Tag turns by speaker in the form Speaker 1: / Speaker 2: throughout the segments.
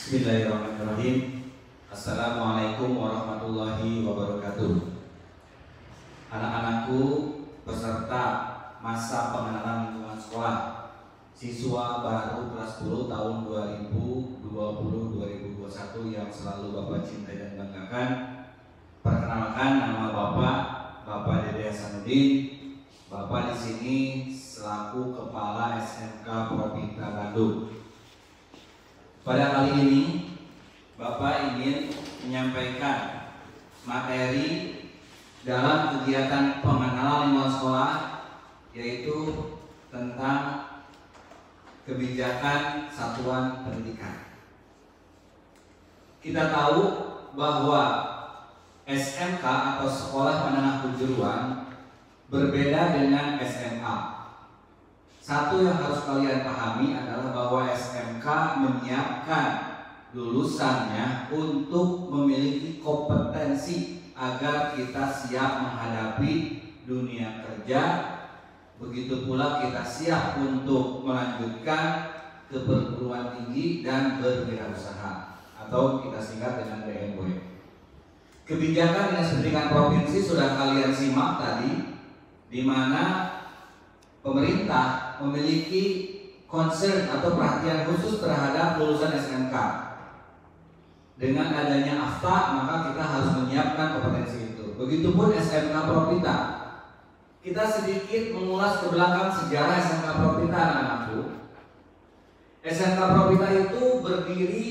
Speaker 1: Bismillahirrahmanirrahim. Assalamualaikum warahmatullahi wabarakatuh. Anak-anakku peserta masa pengenalan lingkungan sekolah siswa baru kelas 10 tahun 2020-2021 yang selalu Bapak cintai dan banggakan. Perkenalkan, nama Bapak Dede Hasanuddin. Bapak di sini selaku Kepala SMK Propita Bandung. Pada kali ini Bapak ingin menyampaikan materi dalam kegiatan pengenalan lingkungan sekolah, yaitu tentang kebijakan satuan pendidikan. Kita tahu bahwa SMK atau sekolah menengah kejuruan berbeda dengan SMA. Satu yang harus kalian pahami adalah bahwa SMK menyiapkan lulusannya untuk memiliki kompetensi agar kita siap menghadapi dunia kerja. Begitu pula kita siap untuk melanjutkan ke perguruan tinggi dan berwirausaha atau kita singkat dengan BMW. Kebijakan Dinas Pendidikan Provinsi sudah kalian simak tadi, di mana pemerintah memiliki concern atau perhatian khusus terhadap lulusan SMK. Dengan adanya AFTA, maka kita harus menyiapkan kompetensi itu. Begitupun SMK Propita. Kita sedikit mengulas ke belakang sejarah SMK Propita, anak-anakku. SMK Propita itu berdiri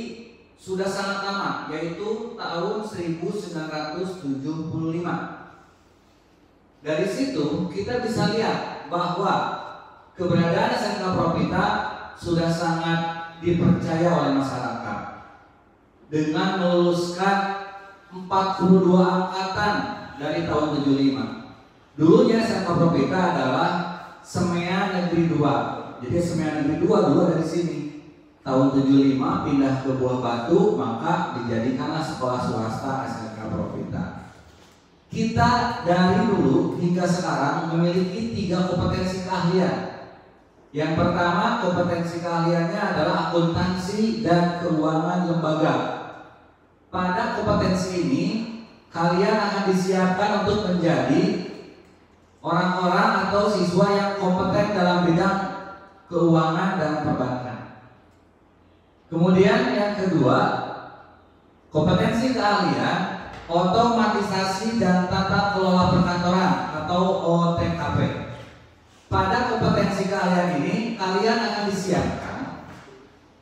Speaker 1: sudah sangat lama, yaitu tahun 1975. Dari situ kita bisa lihat bahwa keberadaan SMK Propita sudah sangat dipercaya oleh masyarakat dengan meluluskan 42 angkatan dari tahun 75. Dulunya SMK Propita adalah Semea Negeri 2. Jadi Semea Negeri 2 dulu dari sini. Tahun 75 pindah ke Buah Batu, maka dijadikanlah sekolah swasta SMK Propita. Kita dari dulu hingga sekarang memiliki 3 kompetensi keahlian. Yang pertama, kompetensi keahliannya adalah akuntansi dan keuangan lembaga. Pada kompetensi ini, kalian akan disiapkan untuk menjadi orang-orang atau siswa yang kompeten dalam bidang keuangan dan perbankan. Kemudian yang kedua, kompetensi keahlian otomatisasi dan tata kelola perkantoran atau OTKP. Pada kompetensi keahlian ini, kalian akan disiapkan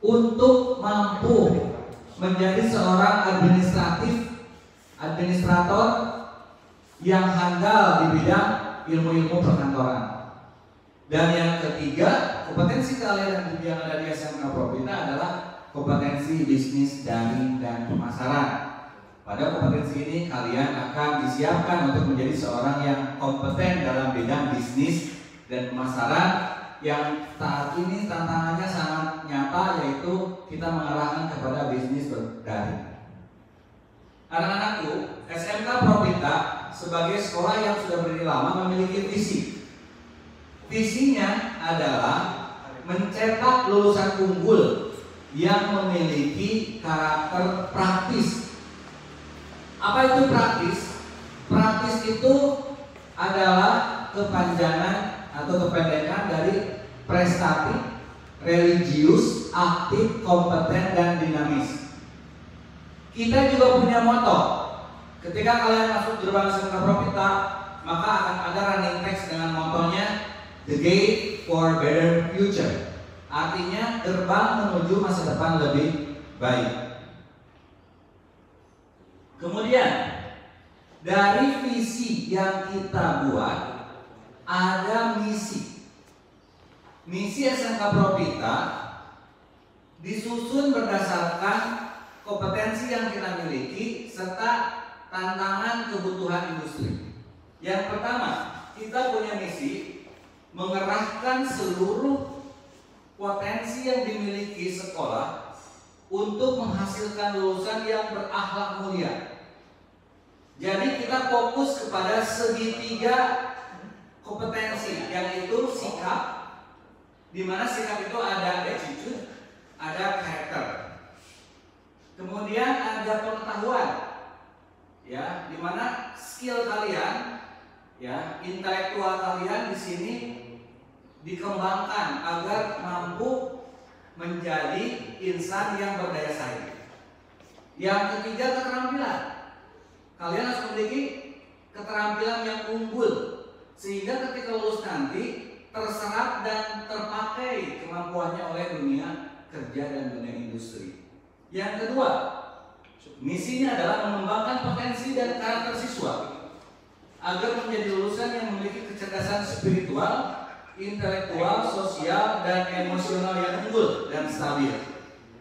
Speaker 1: untuk mampu menjadi seorang administrator yang handal di bidang ilmu-ilmu perkantoran. Dan yang ketiga, kompetensi keahlian yang ada di SMK Propita adalah kompetensi bisnis, daring, dan pemasaran. Pada kompetensi ini kalian akan disiapkan untuk menjadi seorang yang kompeten dalam bidang bisnis dan pemasaran, yang saat ini tantangannya sangat nyata, yaitu kita mengarahkan kepada bisnis berdaring. Anak-anakku, SMK Propita sebagai sekolah yang sudah berdiri lama memiliki visi. Visinya adalah mencetak lulusan unggul yang memiliki karakter praktis. Apa itu praktis? Praktis itu adalah kepanjangan atau kependekan dari prestatif, religius, aktif, kompeten, dan dinamis. Kita juga punya moto. Ketika kalian masuk gerbang SMK Propita, maka akan ada running text dengan motonya The Gate for Better Future. Artinya gerbang menuju masa depan lebih baik. Kemudian dari visi yang kita buat ada misi. Misi SMK Propita disusun berdasarkan kompetensi yang kita miliki serta tantangan kebutuhan industri. Yang pertama, kita punya misi mengerahkan seluruh potensi yang dimiliki sekolah untuk menghasilkan lulusan yang berakhlak mulia. Jadi kita fokus kepada segitiga kompetensi, yaitu sikap, di mana sikap itu ada attitude, ada karakter. Kemudian ada pengetahuan, ya, di mana skill kalian, ya, intelektual kalian di sini dikembangkan agar mampu menjadi insan yang berdaya saing. Yang ketiga, keterampilan. Kalian harus memiliki keterampilan yang unggul sehingga ketika lulus nanti terserap dan terpakai kemampuannya oleh dunia kerja dan dunia industri. Yang kedua, misinya adalah mengembangkan potensi dan karakter siswa agar menjadi lulusan yang memiliki kecerdasan spiritual, intelektual, sosial, dan emosional yang unggul dan stabil.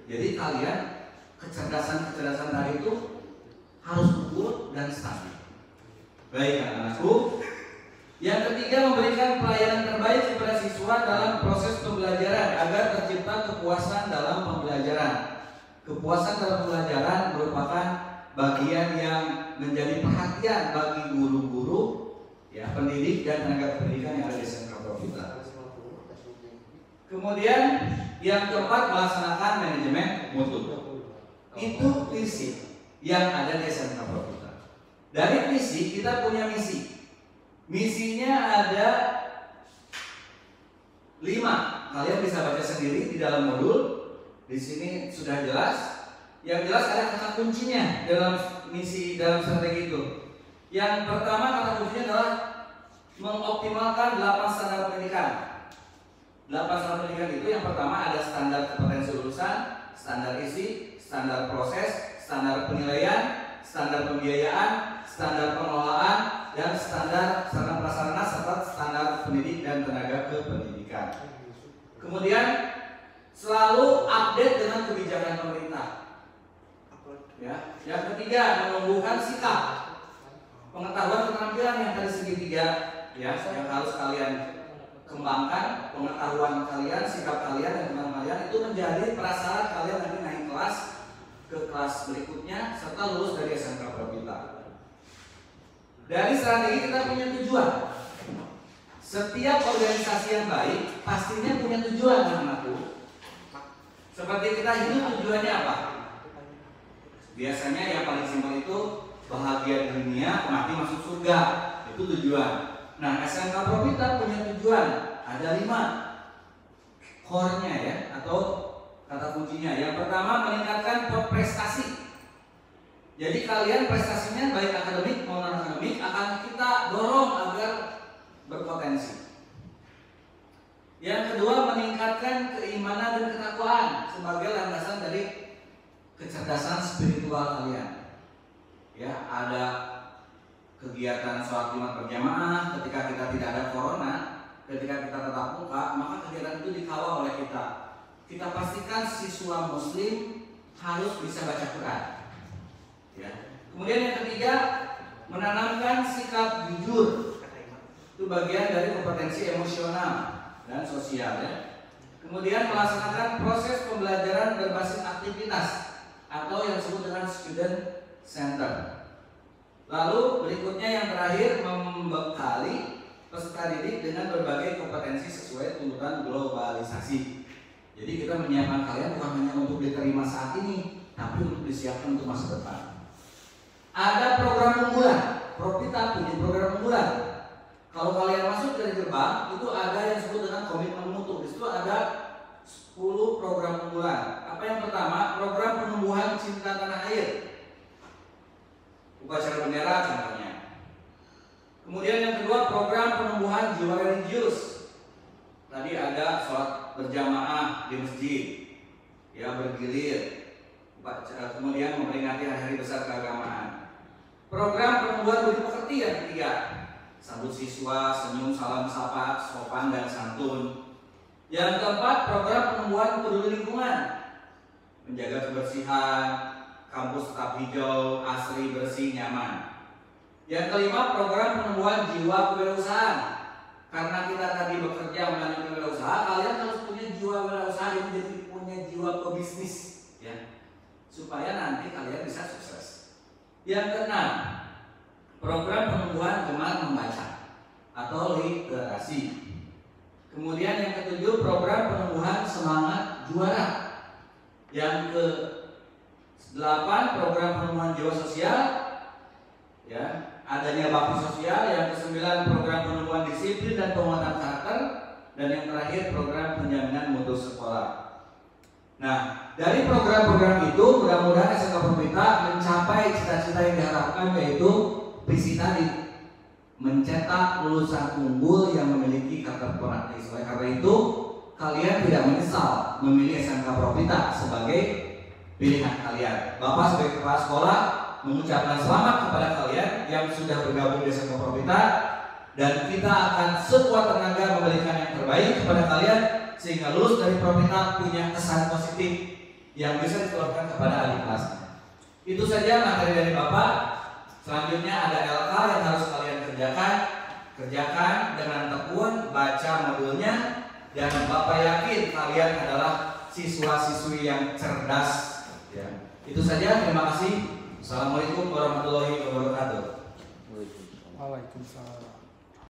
Speaker 1: Jadi kalian kecerdasan tadi itu harus unggul dan stabil. Baik anak-anakku. Yang ketiga, memberikan pelayanan terbaik kepada siswa dalam proses pembelajaran agar tercipta kepuasan dalam pembelajaran. Kepuasan dalam pembelajaran merupakan bagian yang menjadi perhatian bagi guru-guru, ya, pendidik dan tenaga pendidikan yang ada di SMK Profita. Kemudian yang keempat, melaksanakan manajemen mutu. Itu visi yang ada di SMK Profita. Dari visi kita punya misi. Misinya ada 5. Kalian bisa baca sendiri di dalam modul. Di sini sudah jelas. Yang jelas ada kata kuncinya dalam misi, dalam strategi itu. Yang pertama, kata kuncinya adalah mengoptimalkan 8 standar pendidikan. 8 standar pendidikan itu yang pertama ada standar kompetensi lulusan, standar isi, standar proses, standar penilaian, standar pembiayaan, standar pengelolaan, dan standar sarana prasarana serta standar pendidik dan tenaga kependidikan. Kemudian selalu update dengan kebijakan pemerintah. Ya. Yang ketiga, menumbuhkan sikap, pengetahuan, keterampilan yang tadi segitiga, ya, yang harus kalian kembangkan. Pengetahuan kalian, sikap kalian, dan keterampilan kalian itu menjadi prasyarat kalian nanti naik kelas ke kelas berikutnya serta lulus dari SMK Profita. Dari strategi kita punya tujuan. Setiap organisasi yang baik pastinya punya tujuan, teman-teman. Seperti kita hidup, tujuannya apa? Biasanya yang paling simpel itu bahagia di dunia, mati masuk surga. Itu tujuan. Nah, SMK Profita punya tujuan. Ada 5 core-nya, ya, atau kata kuncinya. Yang pertama, meningkatkan prestasi. Jadi kalian prestasinya baik akademik maupun non akademik akan kita dorong agar berpotensi. Yang kedua, meningkatkan keimanan dan ketakwaan sebagai landasan dari kecerdasan spiritual kalian. Ya, ada kegiatan sholat Jumat berjamaah ketika kita tidak ada corona, ketika kita tetap muka, maka kegiatan itu dikawal oleh kita. Kita pastikan siswa muslim harus bisa baca Quran. Ya. Kemudian yang ketiga, menanamkan sikap jujur. Itu bagian dari kompetensi emosional dan sosial, ya. Kemudian melaksanakan proses pembelajaran berbasis aktivitas atau yang disebut dengan student center. Lalu berikutnya yang terakhir, membekali peserta didik dengan berbagai kompetensi sesuai tuntutan globalisasi. Jadi kita menyiapkan kalian bukan hanya untuk diterima saat ini, tapi untuk disiapkan untuk masa depan. Ada program unggulan. Profita punya program unggulan. Kalau kalian masuk dari gerbang, itu ada yang disebut dengan komitmen mutu. Di situ ada 10 program unggulan. Apa yang pertama? Program penumbuhan cinta tanah air. Upacara bendera contohnya. Kemudian yang kedua, program penumbuhan jiwa religius. Tadi ada sholat berjamaah di masjid, ya, bergilir. Kemudian memperingati hari-hari besar keagamaan. Program penumbuhan budi pekerti yang ketiga, sambut siswa, senyum, salam sapa, sopan dan santun. Yang keempat, program penumbuhan peduli lingkungan, menjaga kebersihan, kampus tetap hijau, asri, bersih, nyaman. Yang kelima, program penumbuhan jiwa kewirausahaan. Karena kita tadi bekerja melanjutkan kewirausahaan, kalian harus punya jiwa kewirausahaan, jadi punya jiwa pebisnis, ya, supaya nanti kalian bisa sukses. Yang keenam, program penumbuhan gemar membaca atau literasi. Kemudian yang ketujuh, program penumbuhan semangat juara. Yang 8 program penemuan jiwa sosial, ya, adanya bakti sosial. Yang ke-9 program penemuan disiplin dan penguatan karakter, dan yang terakhir program penjaminan mutu sekolah. Nah, dari program-program itu mudah-mudahan SMK Propita mencapai cita-cita yang diharapkan, yaitu visi tadi, mencetak lulusan unggul yang memiliki karakter praktis. Oleh karena itu, kalian tidak menyesal memilih SMK Propita sebagai pilihan kalian. Bapak sebagai kepala sekolah mengucapkan selamat kepada kalian yang sudah bergabung di SMK Propita, dan kita akan sekuat tenaga memberikan yang terbaik kepada kalian sehingga lulus dari Propita punya kesan positif yang bisa ditularkan kepada adik kelasnya. Itu saja materi dari Bapak. Selanjutnya ada LK yang harus kalian kerjakan dengan tekun, baca modulnya, dan Bapak yakin kalian adalah siswa-siswi yang cerdas. Ya. Itu saja, terima kasih. Assalamualaikum warahmatullahi wabarakatuh.
Speaker 2: Waalaikumsalam.